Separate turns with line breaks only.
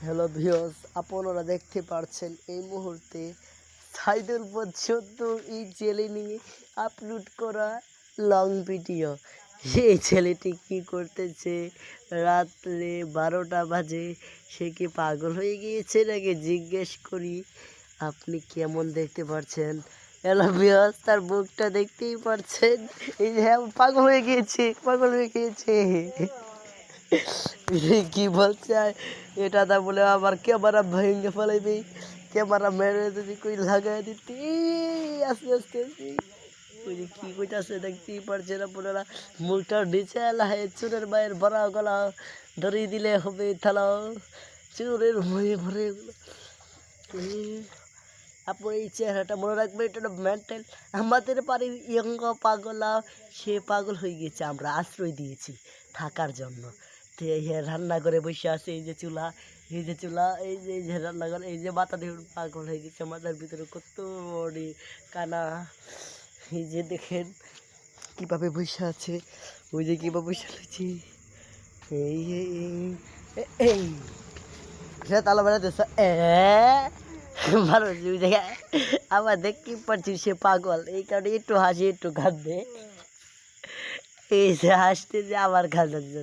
Hello viewers, আপনারা দেখতে পাচ্ছেন এই মুহূর্তে সাইদুল পর্যন্ত এই ছেলে নিয়ে আপলোড করা লং ভিডিও। এই ছেলেটি কি করতেছে রাত্রে 12টা বাজে, সে কি পাগল হয়ে গিয়েছে নাকি জিজ্ঞেস করি। আপনি কেমন দেখতে পাচ্ছেন? হ্যালো ভিউয়ার্স, তার মুখটা দেখতেই পাচ্ছেন। এই যে পাগল হয়ে গিয়েছে, পাগল হয়ে গিয়েছে। কি বলছে এটা তা বলে আবার ক্যামেরা ভেঙে ফেলাইবি, ক্যামেরা মেরে যদি কই লাগাই দিতি আস্তে আস্তে আস্তে। ওই যে কি কইতাছে দেখতেই পারছেন আপনারা। মুখটা নিচে লাহে চুরের মায়ের ভরা গলা ধরিয়ে দিলে হবে থালা, চুরের হয়ে ভরে। আপনি এই চেহারাটা মনে রাখবেন, এটা মেন্টাল। আমাদের বাড়ির ইয়ঙ্গ পাগলা, সে পাগল হয়ে গেছে, আমরা আশ্রয় দিয়েছি থাকার জন্য। তো এই রান্না করে বসে আছে, এই যে চুলা, এই যে চুলা, এই যে রান্নাঘর, এই যে মাথা দেখুন পাগল হয়ে গেছে, মাথার ভিতরে কত বড়ি কানা। এই যে দেখেন কীভাবে বসে আছে, ওই যে কীভাবে বসে আছে। এই এই সে তালা বেড়াতেছে মানুষ ওই জায়গায় আবার দেখতেই পাচ্ছি সে পাগল, এই কারণে একটু হাসি একটু কাঁদবে। এই যে হাসতে যে আবার কাঁদতে